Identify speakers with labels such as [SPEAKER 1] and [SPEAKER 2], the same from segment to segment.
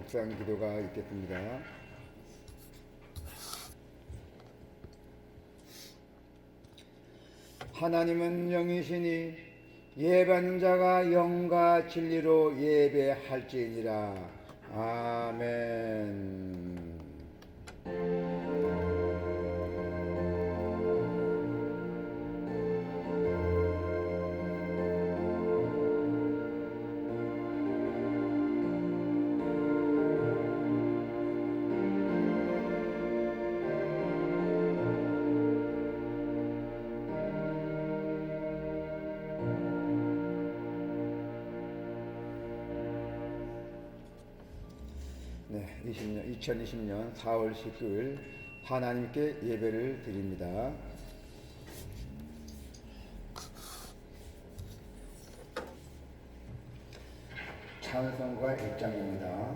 [SPEAKER 1] 묵상 기도가 있겠습니다. 하나님은 영이시니 예반자가 영과 진리로 예배할지니라. 아멘. 네, 2020년 4월 19일 하나님께 예배를 드립니다. 찬송가 1장입니다.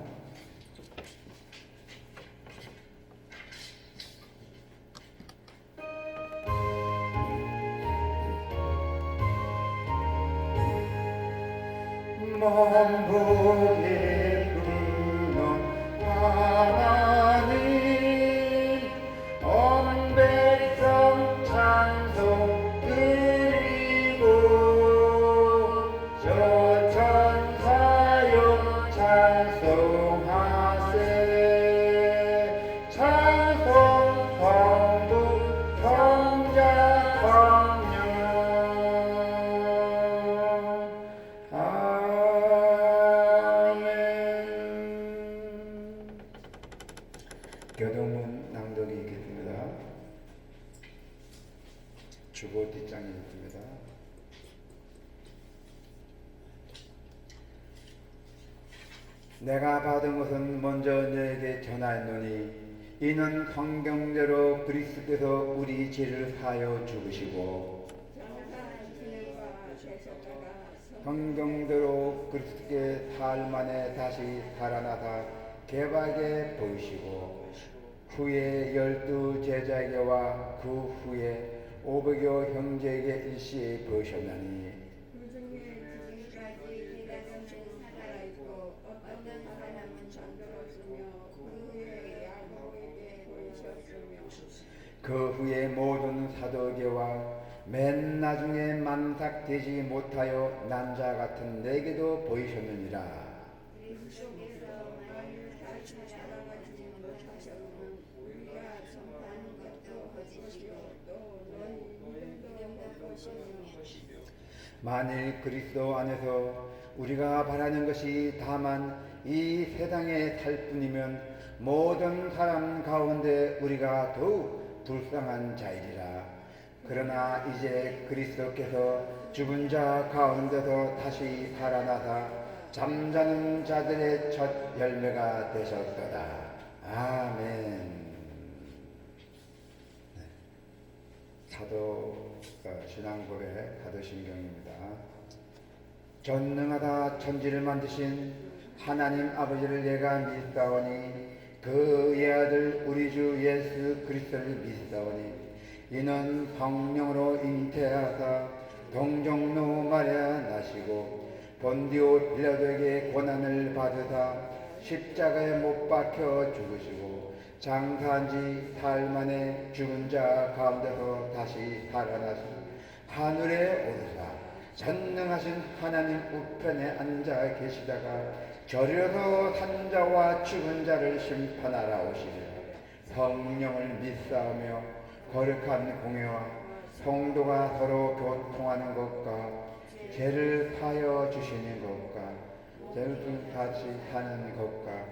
[SPEAKER 1] 만복의 하나님 온 백성 찬송 드리고 저 천사여 찬송하세 찬송 성부 성자 성령 교동문 낭독이 있겠습니다. 주보 뒷장이 있습니다. 내가 받은 것은 먼저 너에게 전하였노니 이는 성경대로 그리스도께서 우리 죄를 사하여 죽으시고 성경대로 그리스도께 사흘 만에 다시 살아나사 개박에 보이시고 후에 12 제자에게와 그 후에 500여 형제에게 일시에 보이셨나니
[SPEAKER 2] 그 중에 지금까지 대다전은 살아있고 어떤 사람은 잠들었으며 그 후에 야고보에게 보이셨으며
[SPEAKER 1] 그 후에 모든 사도에게와 맨 나중에 만삭되지 못하여 난 자 같은 내게도 보이셨느니라.
[SPEAKER 2] 그리스도께서 만일 다시 살아가지 못하셨으면 우리가 전파하는 것도 거짓이요 또 너희 믿음도 것이니
[SPEAKER 1] 만일 그리스도 안에서 우리가 바라는 것이 다만 이 세상에 살 뿐이면 모든 사람 가운데 우리가 더욱 불쌍한 자이리라. 그러나 이제 그리스도께서 죽은 자 가운데서 다시 살아나사 잠자는 자들의 첫 열매가 되셨도다. 아멘. 네. 사도 신앙 고백 사도신경입니다. 전능하다 천지를 만드신 하나님 아버지를 내가 믿사오니 그 예아들 우리 주 예수 그리스도를 믿사오니 이는 성령으로 잉태하사 동정노 마리아 나시고 본디오 빌라도에게 고난을 받으사 십자가에 못 박혀 죽으시고 장사한 지 사흘 만에 죽은 자 가운데서 다시 살아나시 하늘에 오르사 전능하신 하나님 우편에 앉아 계시다가 저리로서 산 자와 죽은 자를 심판하러 오시리라. 성령을 믿사오며 거룩한 공예와 성도가 서로 교통하는 것과 죄를 사하여 주시는 것과 죄를 다시 사는 것과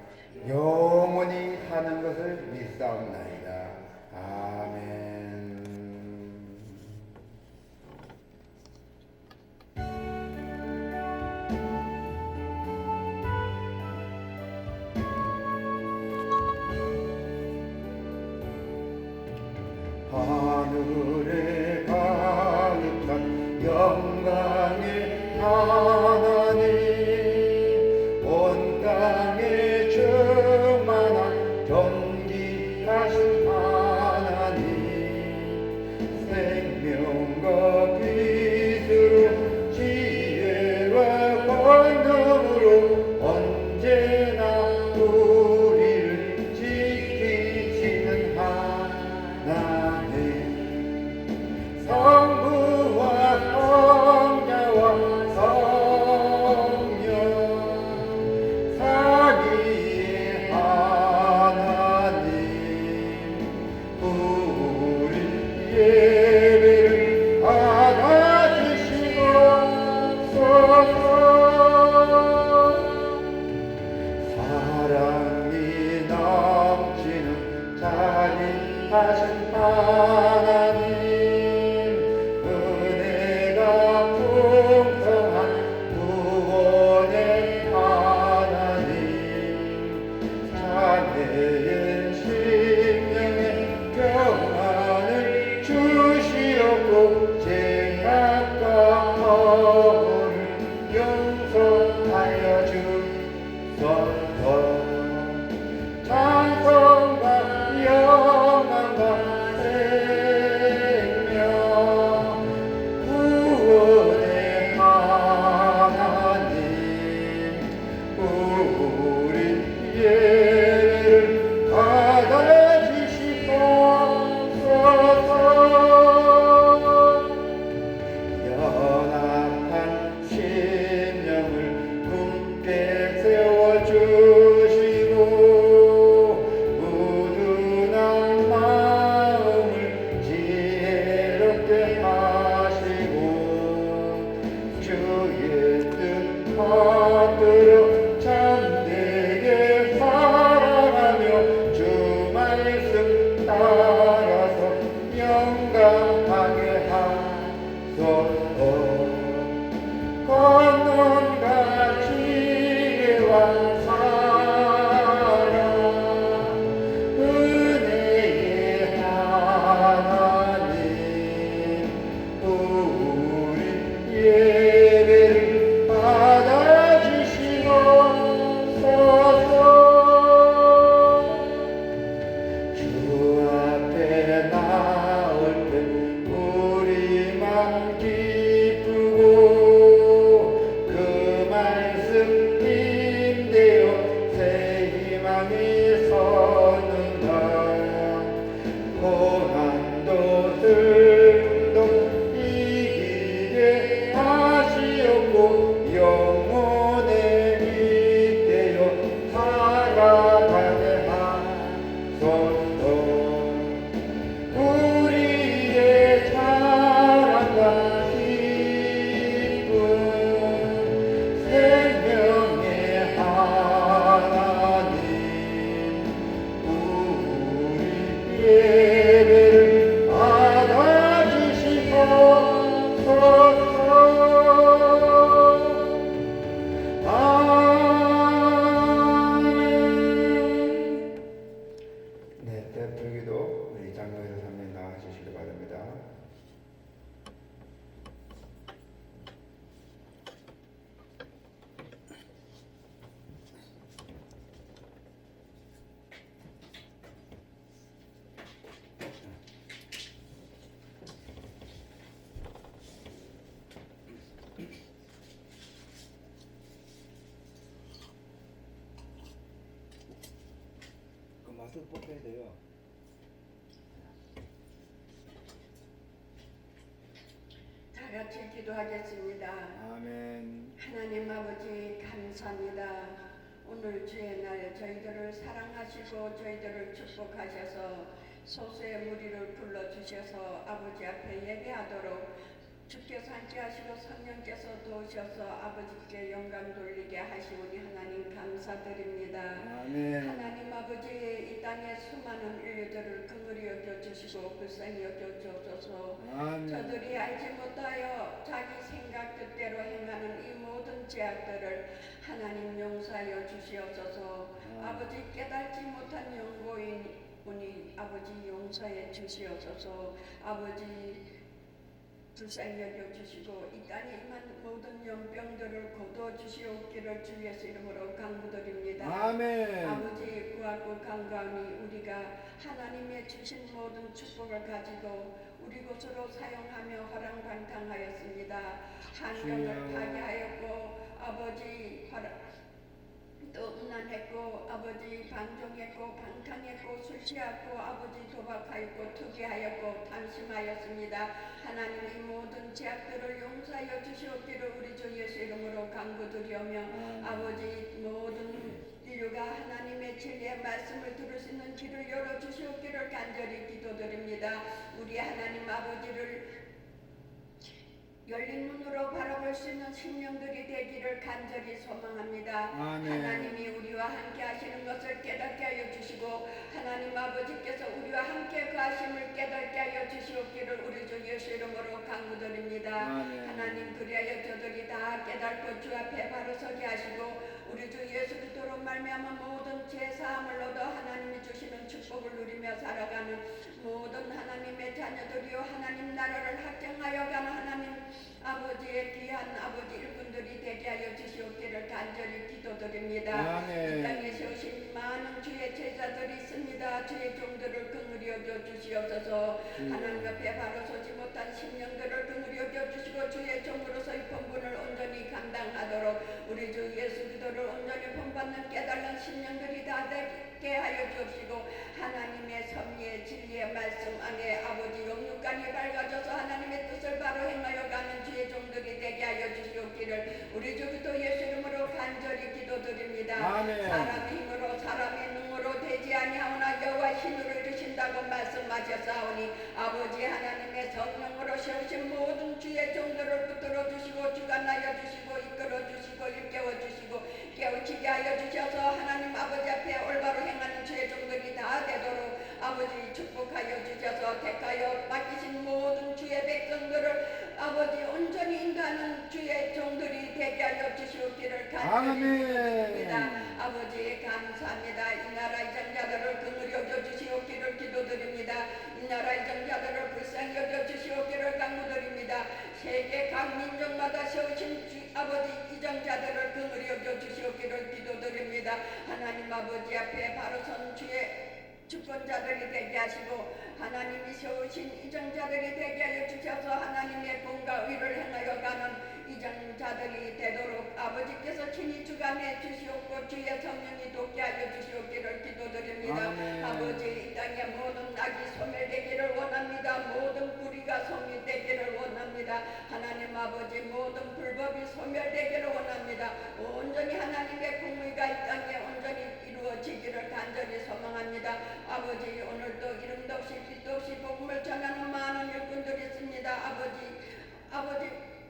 [SPEAKER 1] 영원히 사는 것을 믿사옵나이다. 아멘. 하늘에 가득한 영광의 하나님 온 땅에 충만한 존귀하신 하나님 생명과 빛으로 지혜와 권능으로 언제나 하신 하나님 은혜가 풍성한 구원의 하나님 자매의 심령에 평안을 주시옵고 죄악과 허물을 용서하여 주소서 찬송과 영광과 생명 구원의 하나님 우리 예배를 받아주시옵소서 연약한 심령을 굳게 세워주시고 우둔한 마음을 지혜롭게 하시고 주의 뜻 받들어 참되게 살아가며 주 말씀 따라서 영감하게 하소서 권능과 지혜와 사랑 은혜의 하나님 우리 예배를 받아주시옵소서 주 앞에 나올 때 우리 맘 기쁘고 그 말씀 힘대어 새 희망이 섰는가 고난도 슬픔도 이기게 하시옵고 영혼에 잇대어 살아가게 하소서 우리의 사랑과 기쁨 생명의 하나님 우리 예배를 받아주시옵소서 아멘. 네, 대표기도 우리 장로에서 삼님 나와주시기 바랍니다. 그 맛을 뽑아야 돼요.
[SPEAKER 2] 다 같이 기도하겠습니다.
[SPEAKER 1] 아멘.
[SPEAKER 2] 하나님 아버지 감사합니다. 오늘 주의 날 저희들을 사랑하시고 저희들을 축복하셔서 소수의 무리를 불러주셔서 아버지 앞에 예배하도록 주께서 함께 하시고 성령께서 도우셔서 아버지께 영광 돌리게 하시오니 하나님 감사드립니다.
[SPEAKER 1] 아멘.
[SPEAKER 2] 하나님 아버지 이 땅의 수많은 인류들을 긍휼히 여겨주시고 불쌍히 여겨주옵소서.
[SPEAKER 1] 아멘.
[SPEAKER 2] 저들이 알지 못하여 자기 생각 뜻대로 행하는 이 모든 죄악들을 하나님 용서하여 주시옵소서. 아버지 깨닫지 못한 영고인분이 아버지 용서해 주시옵소서. 아버지 불쌍히 여겨주시고 이 땅에 임한 모든 영병들을 거두어 주시옵기를 주 예수 이름으로 간구드립니다.
[SPEAKER 1] 아멘.
[SPEAKER 2] 아버지 구하고 간구하니 우리가 하나님의 주신 모든 축복을 가지고 우리 곳으로 사용하며 허랑방탕하였습니다. 환경을 파괴하였고 아버지 또 음란했고 아버지 방종했고 방탕했고 술 취했고 아버지 도박하였고 투기하였고 탐심하였습니다. 하나님 이 모든 죄악들을 용서하여 주시옵기를 우리 주 예수 이름으로 간구드리오며 아버지 모든 인류가 하나님의 진리의 말씀을 들을 수 있는 길을 열어주시옵기를 간절히 기도드립니다. 우리 하나님 아버지를 열린 눈으로 바라볼 수 있는 심령들이 되기를 간절히 소망합니다.
[SPEAKER 1] 아멘.
[SPEAKER 2] 하나님이 우리와 함께 하시는 것을 깨닫게 하여 주시고 하나님 아버지께서 우리와 함께 하여 주시옵기를 우리 주 예수 이름으로 간구드립니다.
[SPEAKER 1] 아멘.
[SPEAKER 2] 하나님 그리하여 저들이 다 깨닫고 주 앞에 바로 서게 하시고 우리 주 예수 그리스도로 말미암아 모든 죄 사함을 얻어 하나님이 주시는 축복을 누리며 살아가는 모든 하나님의 자녀들이요 하나님 나라를 확정하여 가는 하나님 아버지의 귀한 아버지 일꾼들이 되게 하여 주시옵기를 간절히 기도드립니다.
[SPEAKER 1] 아멘.
[SPEAKER 2] 이 땅에 세우신 많은 주의 제자들이 있습니다. 주의 종들을 긍휼히 여겨 주시옵소서. 하나님 앞에 바로 서지 못한 심령들을 긍휼히 여겨 주시고 주의 종으로서의 본분을 온전히 감당하도록 우리 주 예수 그리스도를 온전히 본받는 깨달은 심령들이 다 되게 하여 주옵시고 하나님의 섭리의 진리의 말씀 안에 아버지 영육간이 밝아져서 하나님의 뜻을 바로 행하여 가는 주의 종들이 되게 하여 주시옵기를 우리 주 그리스도 예수 이름으로 간절히 기도드립니다.
[SPEAKER 1] 아멘.
[SPEAKER 2] 사람의 힘으로 사람의 능으로 되지 아니하오나 여호와 힘으로 이루신다고 말씀하셨사오니 아버지 하나님의 성령으로 세우신 모든 주의 종들을 붙들어 주시고 주관하여 주시고 이끌어 주시고 일깨워 주시고 깨우치게 하여 주셔서 하나님 아버지 앞에 올바로 행하는 주의 종들이 다 되도록 아버지 축복하여 주셔서 택하여 맡기신 모든 주의 백성들을 아버지 온전히 인도하는 주의 종들이 되게 하여 주시옵기를 간절히 기도드립니다. 아버지 감사합니다. 이 나라 이정자들을 긍휼히 여겨 주시옵기를 기도드립니다. 이 나라 이정자들을 불쌍히 여겨 주시옵기를 간구드립니다. 세계 각 민족마다 세우신 아버지 이정자들을 긍휼히 여겨 주시옵기를 기도드립니다. 하나님 아버지 앞에 바로 선 주의 주권자들이 되게 하시고 하나님이 세우신 이정자들이 되게 하여 주셔서 하나님의 공과 의를 행하여 가는 이정자들이 되도록 아버지께서 친히 주관해 주시옵고 주의 성령이 돕게 하여 주시옵기를 기도드립니다.
[SPEAKER 1] 아멘.
[SPEAKER 2] 아버지 이 땅의 모든 악이 소멸되기를 원합니다. 모든 불의가 소멸되기를 원합니다. 하나님 아버지 모든 불법이 소멸되기를 원합니다. 온전히 하나님의 공의가 이 땅에 온전히 이루어지기를 간절히 소망합니다. 아버지 오늘도 이름도 없이 빛도 없이 복음을 전하는 많은 일꾼들이 있습니다. 아버지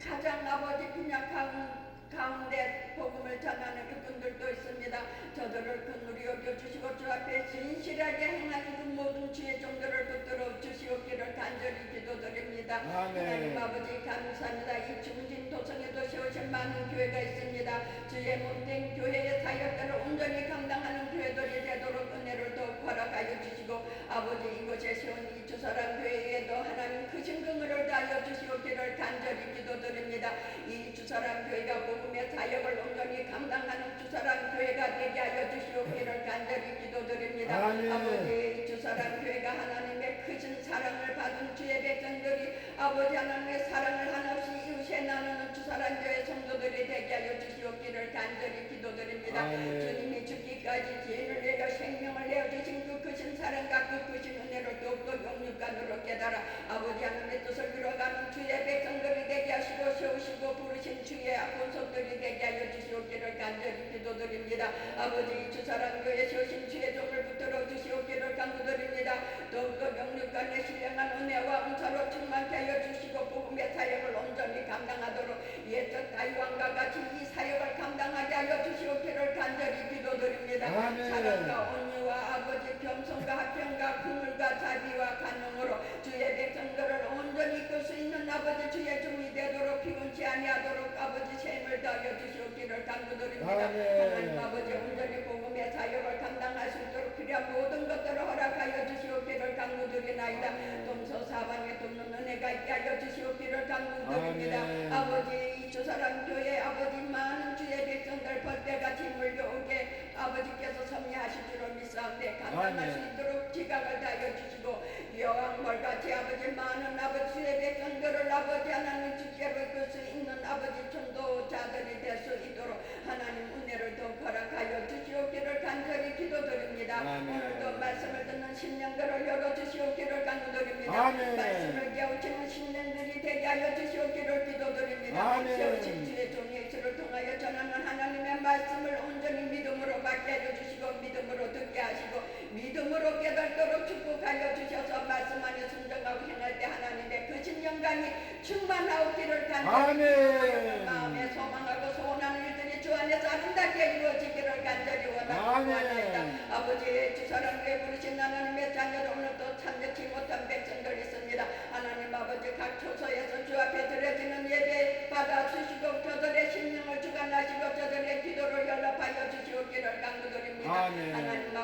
[SPEAKER 2] 가장 아버지 빈약한 가운데 복음을 전하는 일꾼들도 있습니다. 저들을 긍휼히 여겨주시고 주 앞에 진실하게 행하는 그 모든 주의 종들을 붙들어 주시옵기를 간절히 기도드립니다.
[SPEAKER 1] 아멘.
[SPEAKER 2] 하나님 아버지 감사합니다. 이 중진 도성에도 세우신 많은 교회가 있습니다. 주의 몸된 교회의 사역들을 온전히 감당하는 교회들이 되도록 은혜를 더욱 허락하여 주시고 아버지 이곳에 세운 이 주사랑 교회에도 하나님 크신 긍휼을 다하여 주시옵기를 간절히 기도드립니다. 이 주사랑 교회가 복음의 사역을 온전히 감당하는 주사랑 교회가 되게 하여 주시옵기를 간절히 기도드립니다.
[SPEAKER 1] 아멘.
[SPEAKER 2] 아버지 주사랑 교회가 하나님의 크신 사랑을 받은 주의 백성들이 아버지 하나님의 사랑을 한없이 이웃에 나누는 주사랑 교회 성도들이 되게 하여 주시옵기를 간절히 기도드립니다.
[SPEAKER 1] 아멘.
[SPEAKER 2] 주님이 죽기까지 죄를 내려 생명을 내어주신 그 크신 사랑과 그 크신 은혜를 더욱더 영육간으로 깨달아 아버지 하나님의 뜻을 이뤄가는 주의 백성들이 되게 하시고 세우시고 부르신 주의 본속들이 되게 하여 주시옵기를 간절히 기도드립니다. 아버지 주사랑 교회 세우신 주의 종을 붙들어 주시옵기를 간구드립니다. 더욱더 영육간에 신령한 은혜와 은사로 충만케 하여 주시고 복음의 사역을 온전히 감당하도록 옛적 다윗왕과 같이 이 사역을 감당하게 하여 주시옵기를 간절히 기도드립니다.
[SPEAKER 1] 아멘.
[SPEAKER 2] 사랑과 온유와 아버지 겸손과 합평과 긍휼과 자비와 간용으로 주의 백성들을 온전히 이끌 수 있는 아버지 주의 종이 되도록 피곤치 아니하도록 아버지 셈을 다하여 주시옵기를 간구드립니다.
[SPEAKER 1] 아멘.
[SPEAKER 2] 하나님 아버지 온전히 복음의 사역을 감당할 수 있도록 필요한 모든 것들을 허락하여 주시옵기를 간구드리나이다. 동서사방에 돕는 은혜가 있게 하여 주시옵기를 간구드립니다.
[SPEAKER 1] 아멘.
[SPEAKER 2] 아버지 이 주사랑 교회 아버지 많은 주의 백성들 벌떼같이 물려오게 아버지께서 섭리하실 줄을 믿사옵네. 감당할 수
[SPEAKER 1] 아멘.
[SPEAKER 2] 있도록 지각을 다하여 주시고 여왕벌같이 아버지 많은 아버지의 백성들을 아버지 하나님 주께로 이끌 수 있는 아버지 전도자들이 될 수 있도록 하나님 은혜를 더 허락하여 주시옵기를 간절히 기도드립니다.
[SPEAKER 1] 아멘.
[SPEAKER 2] 오늘도 말씀을 듣는 심령들을 열어주시옵기를 간구드립니다.
[SPEAKER 1] 아멘.
[SPEAKER 2] 말씀을 깨우치는 심령들이 되게 하여 주시옵기를 기도드립니다.
[SPEAKER 1] 아멘.
[SPEAKER 2] 세우신 주의 종 예수를 통하여 전하는 하나님의 말씀을 온전히 믿음으로 받게 하여 주시고 믿음으로 듣게 하시고 믿음으로 깨닫도록 축복하여 주셔서 말씀 안에 순종하고 행할 때 하나님의 크신 영광이 충만하옵기를 간절히
[SPEAKER 1] 아멘.
[SPEAKER 2] 마음에 소망하고 소원하는 일들이 주 안에서 아름답게 이루어지기를 간절히 원하고
[SPEAKER 1] 아멘.
[SPEAKER 2] 원합니다. 아버지 주사랑교회 부르신 하나님의 자녀들 오늘도 참여치 못한 백성들 있습니다.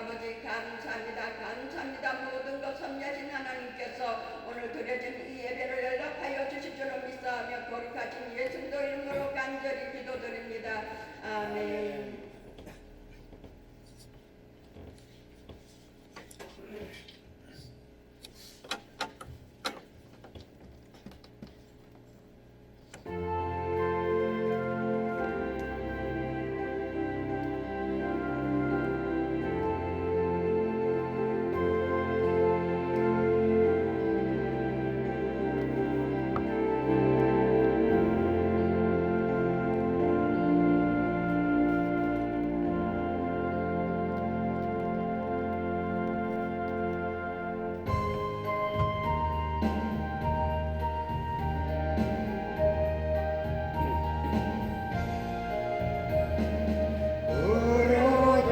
[SPEAKER 2] 아버지 감사합니다. 감사합니다. 모든 것 섭리하신 하나님께서 오늘 드려진 이 예배를 연락하여 주실 줄을 믿사하며 거룩하신 예수도 이름으로 간절히 기도드립니다. 아멘.
[SPEAKER 1] 울어도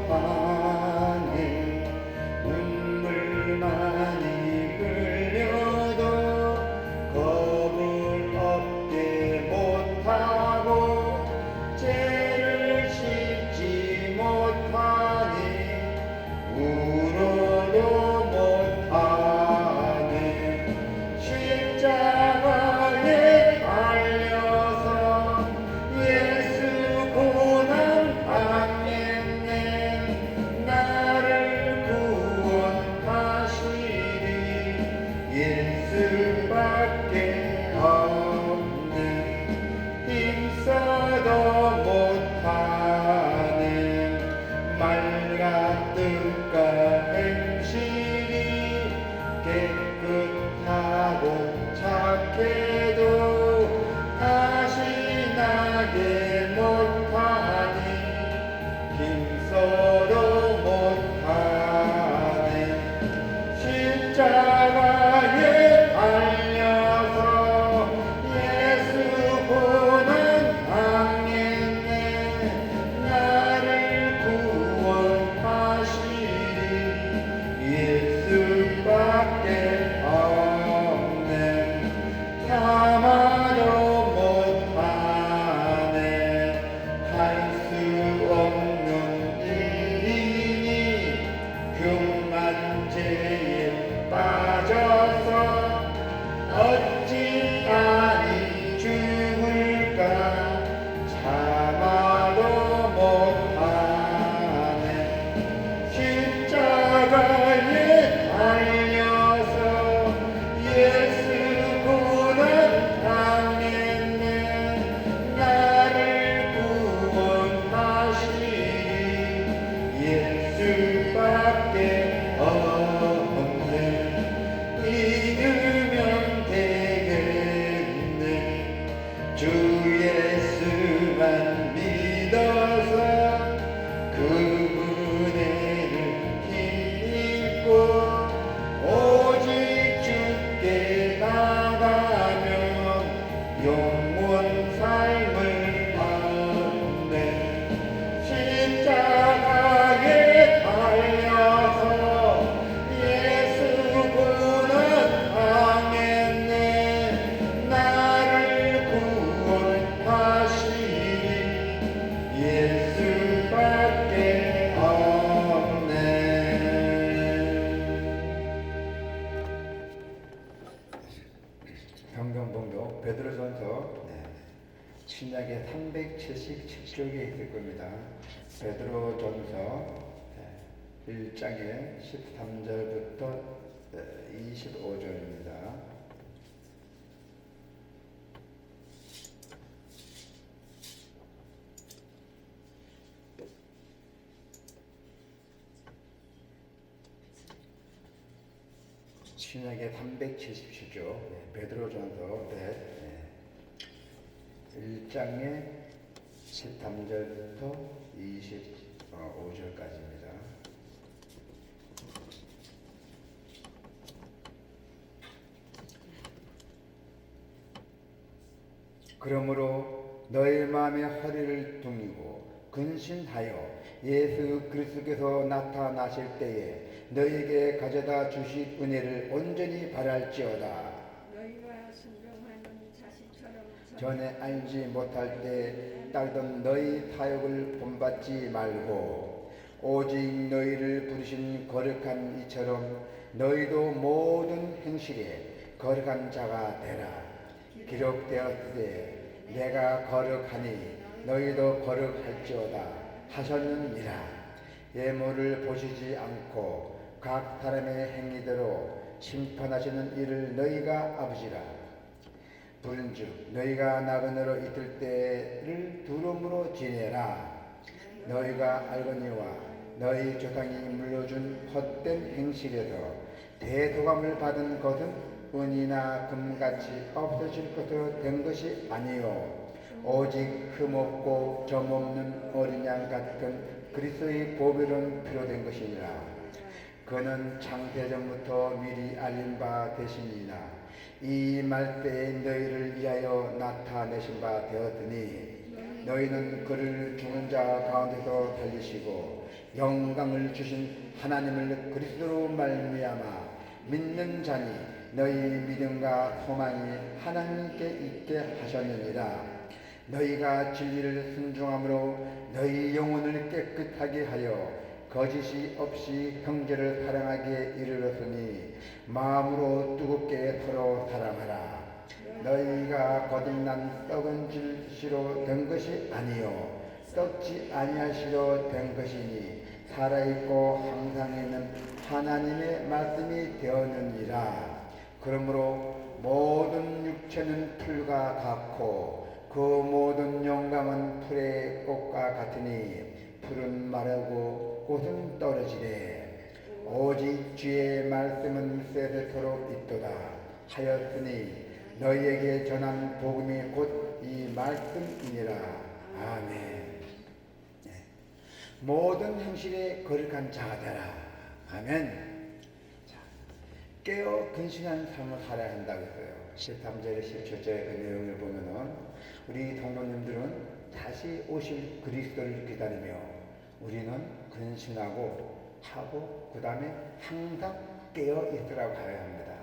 [SPEAKER 1] 못하네 눈물만이 흘려도 겁을 없게 못하고 죄를 씻지 못하네 울어도 못하네 십자가에 달려서 예수 고난 당했네 나를 구원하시리 예수밖에 없네 힘써도 못하네 맑아뜰까 행실이 깨끗하고 착해도 다시 나게 못하니 힘써도 못하네 십자가에 달려서 예수 고난 당했네 나를 구원하시리 예수밖에 없네 참아도 못하네 할 수 없는 일이니 흉한 죄에 빠져서 어찌 아니 죽을까 참아도 못하네 십자가에 달려서 예수 고난 당했네 나를 구원하시리 예수밖에 없네 믿으면 되겠네 주 예수만 믿어서 그 은혜를 힘입고 오직 주께 나가면 영원 삶을 얻네 십자가에 달려서 예수 고난 당했네 나를 구원하시리 예수밖에 없네 성경봉독 베드로전서 신약의 377쪽에 있을 겁니다. 베드로전서 1장의 13절부터 25절입니다. 신약의 377조 베드로전서 1장의 13절부터 25절까지입니다. 그러므로 너희 마음의 허리를 둥이고 근신하여 예수 그리스도께서 나타나실 때에 너희에게 가져다 주실 은혜를 온전히 바랄지어다.
[SPEAKER 2] 너희가 순종하는 자식처럼
[SPEAKER 1] 전에 알지 못할 때 따르던 너희 타협을 본받지 말고 오직 너희를 부르신 거룩한 이처럼 너희도 모든 행실에 거룩한 자가 되라. 기록되었으되 내가 거룩하니 너희도 거룩할지어다 하셨느니라. 예물을 보시지 않고 각 사람의 행위대로 심판하시는 이를 너희가 아버지라. 부른즉 너희가 나그네로 있을 때를 두름으로 지내라. 너희가 알거니와 너희 조상이 물려준 헛된 행실에서 대도감을 받은 것은 은이나 금같이 없어질 것으로 된 것이 아니요 오직 흠없고 점없는 어린 양 같은 그리스도의 보배로운 피로 된 것이니라. 그는 창세전부터 미리 알린 바 되시니라. 이 말때에 너희를 위하여 나타내신 바 되었으니 너희는 그를 죽은 자 가운데서 살리시고 영광을 주신 하나님을 그리스도로 말미암아 믿는 자니 너희 믿음과 소망이 하나님께 있게 하셨느니라. 너희가 진리를 순종함으로 너희 영혼을 깨끗하게 하여 거짓이 없이 형제를 사랑하기에 이르렀으니 마음으로 뜨겁게 서로 사랑하라. 너희가 거듭난 썩은 질시로 된 것이 아니요 썩지 아니할 시로 된 것이니 살아있고 항상 있는 하나님의 말씀이 되었느니라. 그러므로 모든 육체는 풀과 같고 그 모든 영광은 풀의 꽃과 같으니 풀은 마르고 꽃은 떨어지되 오직 주의 말씀은 세세토록 있도다 하였으니 너희에게 전한 복음이 곧 이 말씀이니라. 아멘. 네. 모든 행실에 거룩한 자가 되라. 아멘. 자, 깨어 근신한 삶을 살아야 한다고 했어요. 13절에 17절의 그 내용을 보면은 우리 성도님들은 다시 오실 그리스도를 기다리며 우리는 근신하고 하고 그 다음에 항상 깨어 있으라고 하여야 합니다.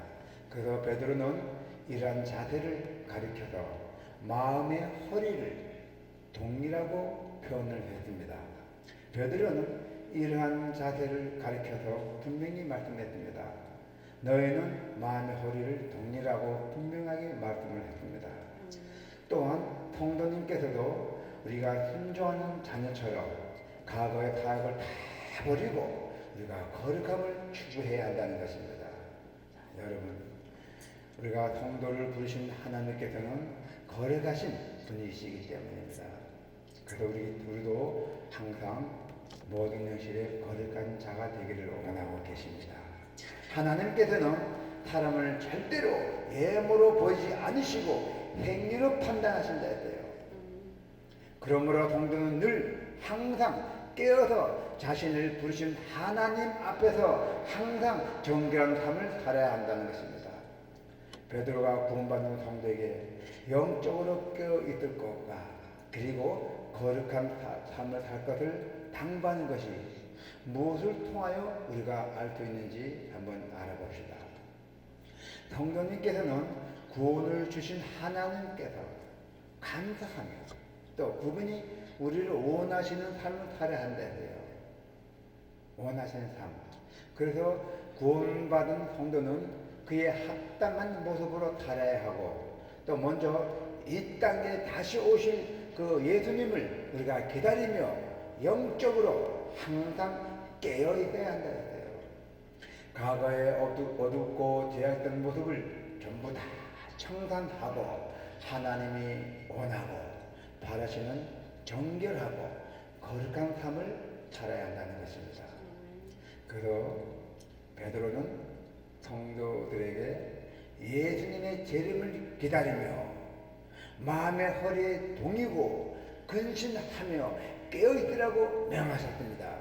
[SPEAKER 1] 그래서 베드로는 이러한 자세를 가리켜서 마음의 허리를 동이라고 표현을 했습니다. 베드로는 이러한 자세를 가리켜서 분명히 말씀했습니다. 너희는 마음의 허리를 동이라고 분명하게 말씀을 했습니다. 또한 성도님께서도 우리가 순종하는 자녀처럼 과거의 타락을 다 버리고 우리가 거룩함을 추구해야 한다는 것입니다. 자, 여러분, 우리가 성도를 부르신 하나님께서는 거룩하신 분이시기 때문입니다. 그래서 우리도 항상 모든 형실에 거룩한 자가 되기를 원하고 계십니다. 하나님께서는 사람을 절대로 외모로 보이지 않으시고 행위로 판단하신다 했어요. 그러므로 성도는 늘 항상 깨어서 자신을 부르신 하나님 앞에서 항상 정결한 삶을 살아야 한다는 것입니다. 베드로가 구원받는 성도에게 영적으로 깨어 있을 것과 그리고 거룩한 삶을 살 것을 당부하는 것이 무엇을 통하여 우리가 알 수 있는지 한번 알아봅시다. 성도님께서는 구원을 주신 하나님께서 감사하며 또 그분이 우리를 원하시는 삶을 살아야 한다고요. 원하시는 삶. 그래서 구원받은 성도는 그의 합당한 모습으로 살아야 하고 또 먼저 이 땅에 다시 오실 그 예수님을 우리가 기다리며 영적으로 항상 깨어 있어야 한다 했어요. 과거에 어둡고 죄악된 모습을 전부 다 청산하고 하나님이 원하고 바라시는 정결하고 거룩한 삶을 살아야 한다는 것입니다. 그래서 베드로는 성도들에게 예수님의 재림을 기다리며 마음의 허리에 동이고 근신하며 깨어있으라고 명하셨습니다.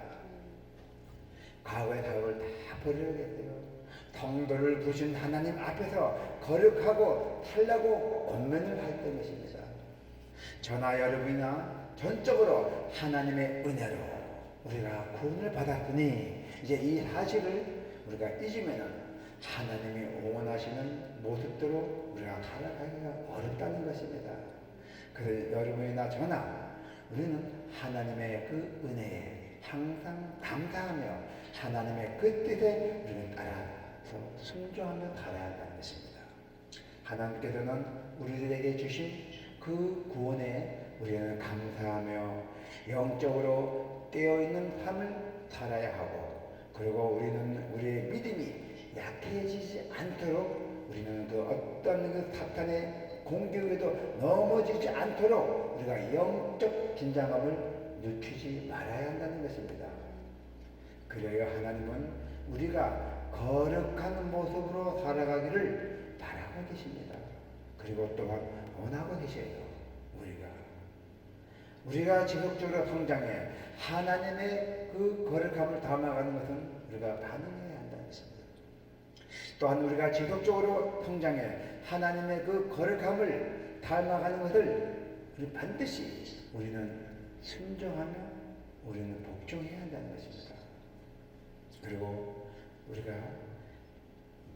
[SPEAKER 1] 과거의 사역을 다 버려야겠어요. 성도를 부신 하나님 앞에서 거룩하고 살라고 권면을 할 것입니다. 저나 여러분이나 전적으로 하나님의 은혜로 우리가 구원을 받았으니 이제 이 사실을 우리가 잊으면 하나님이 원하시는 모습대로 우리가 살아가기가 어렵다는 것입니다. 그래서 여러분이나 저나 우리는 하나님의 그 은혜에 항상 감사하며 하나님의 그 뜻에 우리는 따라서 순종하며 살아야 한다는 것입니다. 하나님께서는 우리들에게 주신 그 구원에 우리는 감사하며 영적으로 깨어있는 삶을 살아야 하고, 그리고 우리는 우리의 믿음이 약해지지 않도록 우리는 그 어떤 그 사탄의 공격에도 넘어지지 않도록 우리가 영적 긴장감을 늦추지 말아야 한다는 것입니다. 그래야 하나님은 우리가 거룩한 모습으로 살아가기를 바라고 계십니다. 그리고 또한 원하고 계셔요. 우리가 지속적으로 성장해 하나님의 그 거룩함을 담아가는 것은 우리가 반응해야 한다는 것입니다. 또한 우리가 지속적으로 성장해 하나님의 그 거룩함을 닮아가는 것을 우리 반드시 우리는 순종하며 우리는 복종해야 한다는 것입니다. 그리고 우리가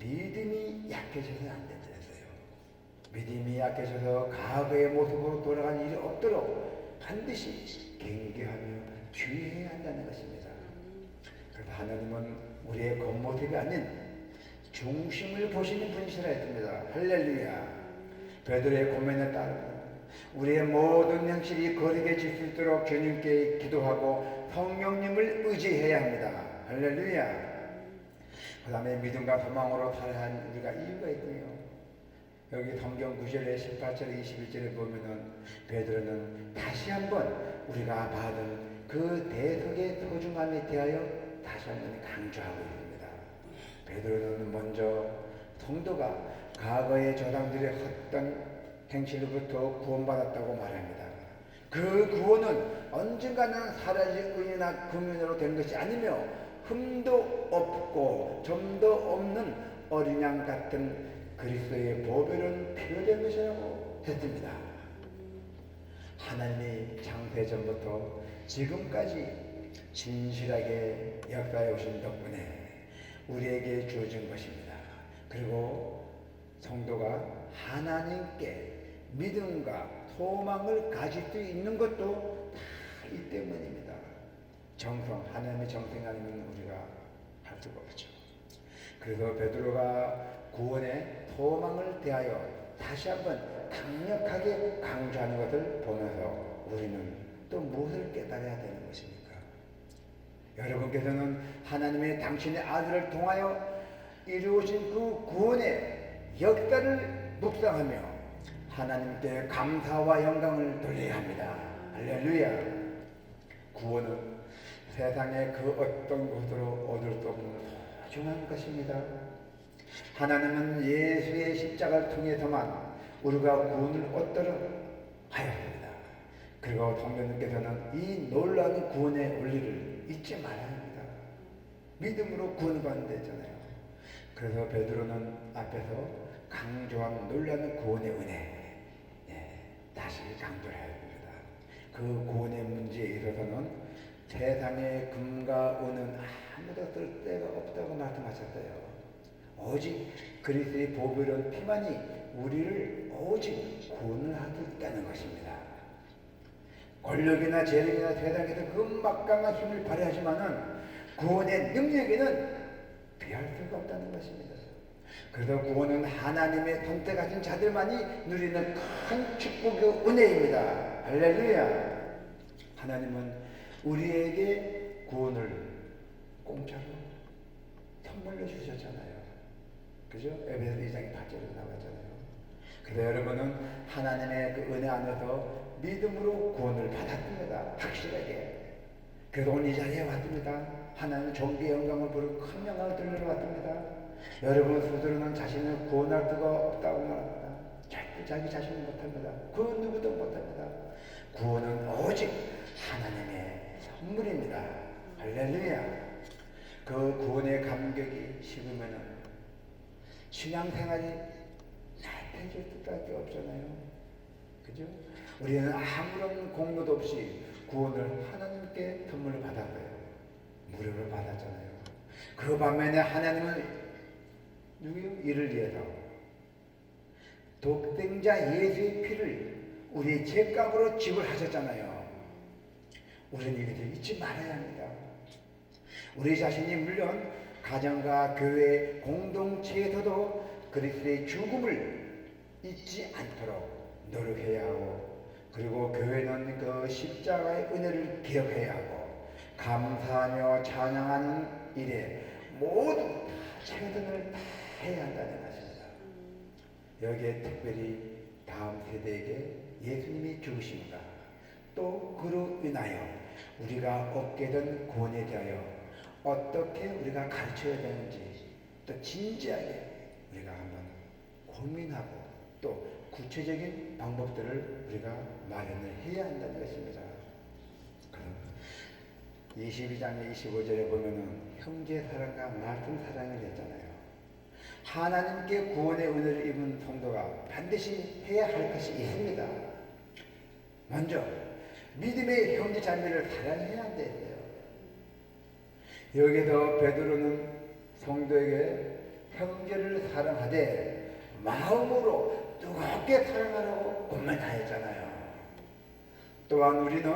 [SPEAKER 1] 믿음이 약해져서는 안 된다 했어요. 믿음이 약해져서 과거의 모습으로 돌아가는 일이 없도록 반드시 경계하며 주의해야 한다는 것입니다. 그래서 하나님은 우리의 겉모습이 아닌 중심을 보시는 분이시라 했습니다. 할렐루야. 베드로의 고면에 따르면 우리의 모든 행실이 거룩해질 수 있도록 주님께 기도하고 성령님을 의지해야 합니다. 할렐루야. 그 다음에 믿음과 소망으로 살아야 하는 우리가 이유가 있고요. 여기 성경 9절에 18절 21절에 보면은 베드로는 다시 한번 우리가 받은 그 대속의 소중함에 대하여 다시 한번 강조하고 있습니다. 베드로는 먼저 성도가 과거의 조상들의 헛된 행실로부터 구원받았다고 말합니다. 그 구원은 언젠가는 사라질 은이나 금연으로 된 것이 아니며 흠도 없고 점도 없는 어린 양 같은 그리스도의 보배로운 피로 된 것이라고 했습니다. 하나님이 창세전부터 지금까지 진실하게 역사해 오신 덕분에 우리에게 주어진 것입니다. 그리고 성도가 하나님께 믿음과 소망을 가질 수 있는 것도 다 이 때문입니다. 정성, 하나님의 정성이 아니면 우리가 할 수가 없죠. 그래서 베드로가 구원의 소망을 대하여 다시 한번 강력하게 강조하는 것을 보면서 우리는 또 무엇을 깨달아야 되는 것입니까? 여러분께서는 하나님의 당신의 아들을 통하여 이루어진 그 구원의 역사를 묵상하며 하나님께 감사와 영광을 돌려야 합니다. 할렐루야. 구원은 세상의 그 어떤 것으로 얻을 수 없는 소중한 것입니다. 하나님은 예수의 십자가를 통해서만 우리가 구원을 얻도록 하였습니다. 그리고 성도님께서는 이 놀라운 구원의 원리를 잊지 말아야 합니다. 믿음으로 구원을 받는 데 있잖아요. 그래서 베드로는 앞에서 강조한 놀라운 구원의 은혜, 다시 강조를 해야 됩니다. 그 구원의 문제에 있어서는 세상의 금과 은은 아무도 쓸 데가 없다고 말씀하셨어요. 오직 그리스도의 보배로운 피만이 우리를 오직 구원을 할 수 있다는 것입니다. 권력이나 재력이나 세상에서 그 막강한 힘을 발휘하지만은 구원의 능력에는 비할 수가 없다는 것입니다. 그래서 구원은 하나님의 선택하신 자들만이 누리는 큰 축복의 은혜입니다. 할렐루야. 하나님은 우리에게 구원을 공짜로 선물로 주셨잖아요. 그죠? 에베소 2장의 8절에서 나왔잖아요. 그래서 여러분은 하나님의 그 은혜 안에서 믿음으로 구원을 받았습니다. 확실하게. 그래서 오늘 이 자리에 왔습니다. 하나님의 존귀의 영광을 부르고 큰 영광을 들으러 왔습니다. 여러분 스스로는 자신을 구원할 수가 없다고 말합니다. 절대 자기 자신은 못합니다. 그 누구도 못합니다. 구원은 오직 하나님의 선물입니다. 할렐루야. 그 구원의 감격이 식으면은 신앙생활이 나태해질 수밖에 없잖아요. 그죠? 우리는 아무런 공로도 없이 구원을 하나님께 선물을 받았어요. 무료로 받았잖아요. 그 반면에 하나님은 누구요? 이를 위해서 독생자 예수의 피를 우리의 죄값으로 지불하셨잖아요. 우리는 이것을 잊지 말아야 합니다. 우리 자신이 물론 가정과 교회 공동체에서도 그리스도의 죽음을 잊지 않도록 노력해야 하고, 그리고 교회는 그 십자가의 은혜를 기억해야 하고, 감사하며 찬양하는 일에 모두 다 최선을 다해야 한다는 것입니다. 여기에 특별히 다음 세대에게 예수님이 죽으심과 또 그로 인하여 우리가 얻게 된 구원에 대하여 어떻게 우리가 가르쳐야 되는지 또 진지하게 우리가 한번 고민하고 또 구체적인 방법들을 우리가 마련을 해야 한다는 것입니다. 그럼 22장의 25절에 보면은 형제 사랑과 말씀 사랑을 했잖아요. 하나님께 구원의 은혜를 입은 성도가 반드시 해야 할 것이 있습니다. 먼저 믿음의 형제 자매를 사랑해야 한대요. 여기서 베드로는 성도에게 형제를 사랑하되 마음으로 뜨겁게 사랑하라고 권면하였잖아요. 또한 우리는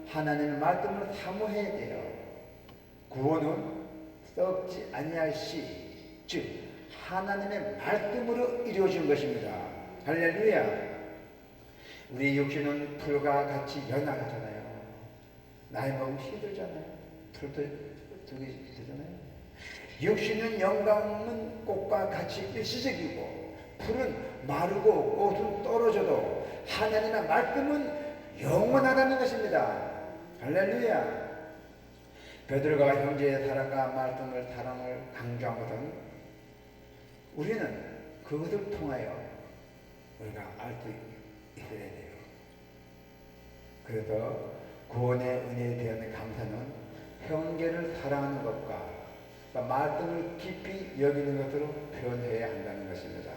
[SPEAKER 1] 하나님의 말씀을 사모해야 돼요. 구원은 썩지 아니할 씨, 즉 하나님의 말씀으로 이루어진 것입니다. 할렐루야. 우리 육신은 풀과 같이 연약하잖아요. 나이 먹으면 시들잖아요. 풀도 두개 되잖아요. 육신은 영감은 꽃과 같이 일시적이고 풀은 마르고 꽃은 떨어져도 하나님의 말씀은 영원하다는 것입니다. 할렐루야. 베드로가 형제의 사랑과 말씀을 사랑을 강조한 것은 우리는 그것을 통하여 우리가 알 수 있어야 돼요. 그래서 구원의 은혜에 대한 감사는 형제를 사랑하는 것과 말씀을 깊이 여기는 것으로 표현해야 한다는 것입니다.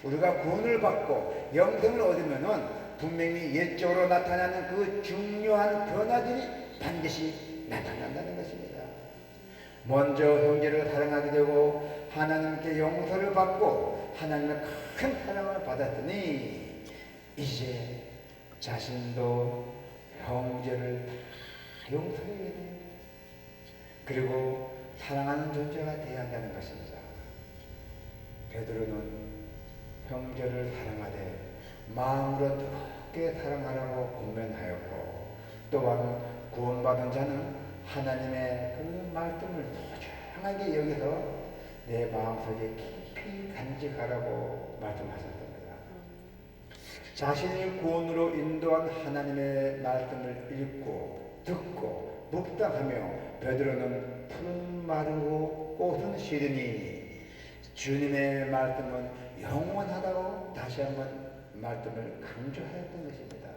[SPEAKER 1] 우리가 구원을 받고 영생을 얻으면은 분명히 옛적으로 나타나는 그 중요한 변화들이 반드시 나타난다는 것입니다. 먼저 형제를 사랑하게 되고 하나님께 용서를 받고 하나님의 큰 사랑을 받았더니 이제 자신도 형제를 용서해야 돼요. 그리고 사랑하는 존재가 되어야 한다는 것입니다. 베드로는 형제를 사랑하되 마음으로 뜨겁게 사랑하라고 권면하였고, 또한 구원받은 자는 하나님의 그 말씀을 소중하게 여기서 내 마음속에 깊이 간직하라고 말씀하셨습니다. 자신을 구원으로 인도한 하나님의 말씀을 읽고 듣고 묵상하며 베드로는 풀은 마르고 꽃은 시드니 주님의 말씀은 영원하다고 다시 한번 말씀을 강조하였던 것입니다.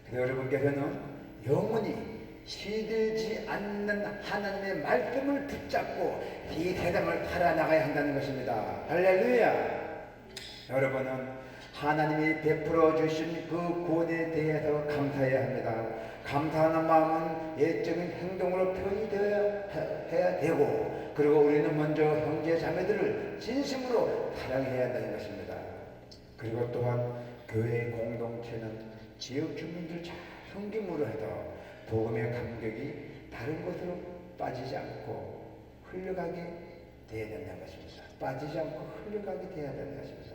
[SPEAKER 1] 그래서 여러분께서는 영원히 시들지 않는 하나님의 말씀을 붙잡고 이 세상을 살아나가야 한다는 것입니다. 할렐루야. 여러분은 하나님이 베풀어 주신 그 구원에 대해서 감사해야 합니다. 감사하는 마음은 예적인 행동으로 표현되어야 되고, 그리고 우리는 먼저 형제 자매들을 진심으로 사랑해야 한다는 것입니다. 그리고 또한 교회 공동체는 지역 주민들 잘 섬김으로 해서 복음의 감격이 다른 곳으로 빠지지 않고 흘러가게 되어야 된다는 것입니다. 빠지지 않고 흘러가게 되어야 된다는 것입니다.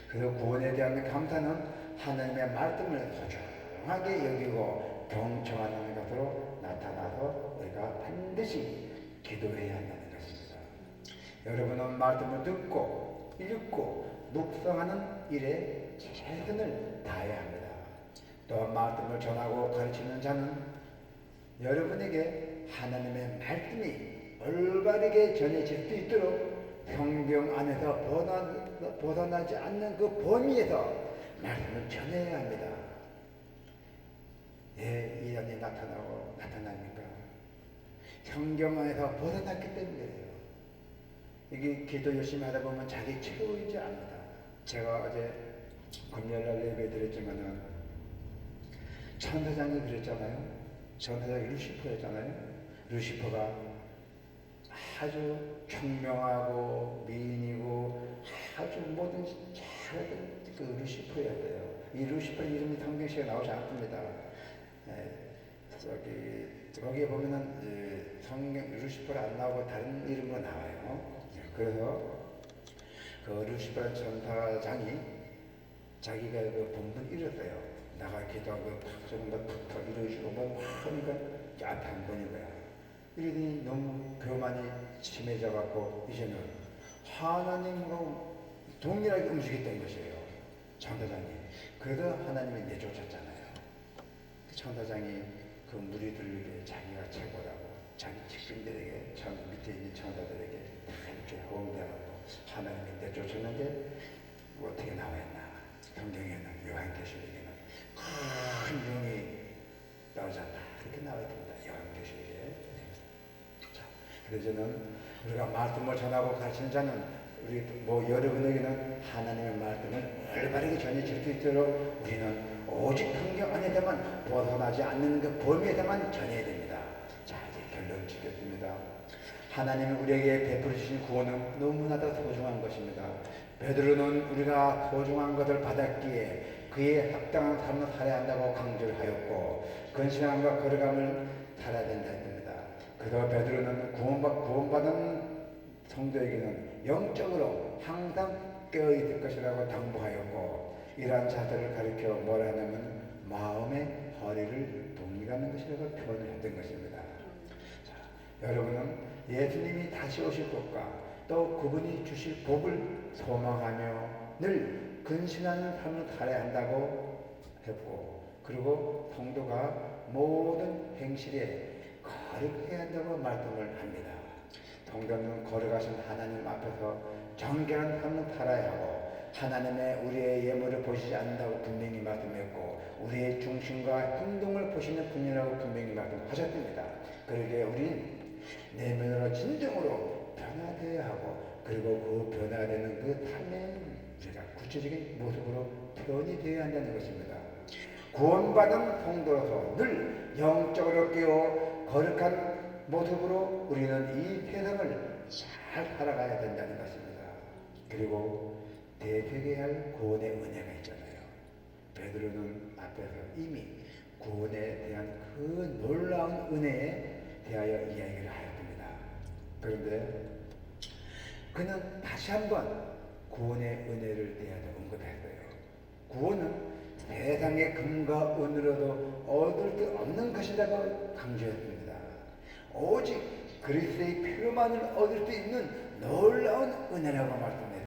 [SPEAKER 1] 그래서 구원에 대한 감사는 하나님의 말씀을 소중하게 여기고 경청하는 것으로 나타나서 우리가 반드시 기도해야 한다는 것입니다. 여러분은 말씀을 듣고 읽고 묵상하는 일에 최선을 다해야 합니다. 또한 말씀을 전하고 가르치는 자는 여러분에게 하나님의 말씀이 올바르게 전해질 수 있도록 성경 안에서 벗어나지 않는 그 범위에서 말씀을 전해야 합니다. 왜 이란이 나타납니까? 성경 안에서 벗어났기 때문이에요. 이게 기도 열심히 하다 보면 자기 채우지 않는다. 제가 어제 금요일날 예배 드렸지만은 천사장이 그랬잖아요. 천사장이 루시퍼였잖아요. 루시퍼가 아주 총명하고 미인이고 아주 뭐든지 잘하던 그 루시퍼였대요. 이 루시퍼 이름이 성경시에 나오지 않습니다. 저기 거기에 보면은 성경 루시퍼가 안 나오고 다른 이름으로 나와요. 그래서 그 루시퍼 천사장이 자기가 그 본분 잃었어요. 나가 기도하고 박수는 것부터 이루시고 뭐 하니까 앞에 안 보는 거야. 이러더니 너무 교만이 심해져 갖고 이제는 하나님과 동일하게 움직였던 것이에요. 천사장이. 그래도 하나님이 내쫓았잖아요. 그 천사장이 그 무리들에게 자기가 최고라고 자기 직분들에게 밑에 있는 천사들에게 다 이렇게 호응되고 하나님이 내쫓았는데 어떻게 나와있나. 성경에는 요한계시록에는 큰 용이 떨어졌다 그렇게 나와있습니다. 요한계시록에. 자, 그래서 저는 우리가 말씀을 전하고 가르치는 자는 우리 뭐 여러분에게는 하나님의 말씀을 올바르게 전해질 수 있도록 우리는 오직 성경 안에서만 벗어나지 않는 그 범위에서만 전해야 됩니다. 자, 이제 결론 짓겠습니다. 하나님이 우리에게 베풀어 주신 구원은 너무나도 소중한 것입니다. 베드로는 우리가 소중한 것을 받았기에 그에 합당한 삶을 살아야 한다고 강조를 하였고 근신함과 거룩함을 살아야 된다 했습니다. 그래서 베드로는 구원받은 성도에게는 영적으로 항상 깨어있을 것이라고 당부하였고 이러한 자들을 가리켜 뭐라 하냐면 마음의 허리를 동일하는 것이라고 표현을 했던 것입니다. 자, 여러분은 예수님이 다시 오실 것과 또 그분이 주실 복을 소망하며 늘 근신하는 삶을 살아야 한다고 했고 그리고 성도가 모든 행실에 거룩해야 한다고 말씀을 합니다. 성도는 거룩하신 하나님 앞에서 정결한 삶을 살아야 하고 하나님의 우리의 예물을 보시지 않는다고 분명히 말씀했고 우리의 중심과 행동을 보시는 분이라고 분명히 말씀하셨습니다. 그러기에 우리는 내면으로 진정으로 변화되어야 하고 그리고 그 변화되는 그 삶의 우리가 구체적인 모습으로 표현이 되어야 한다는 것입니다. 구원받은 성도로서 늘 영적으로 깨어 거룩한 모습으로 우리는 이 세상을 잘 살아가야 된다는 것입니다. 그리고 대표해야 할 구원의 은혜가 있잖아요. 베드로는 앞에서 이미 구원에 대한 그 놀라운 은혜에 대하여 이야기를 하였습니다. 그런데 그는 다시 한번 구원의 은혜를 대하여 언급했어요. 구원은 세상의 금과 은으로도 얻을 수 없는 것이라고 강조했습니다. 오직 그리스도의 피로만을 얻을 수 있는 놀라운 은혜라고 말씀했습니다.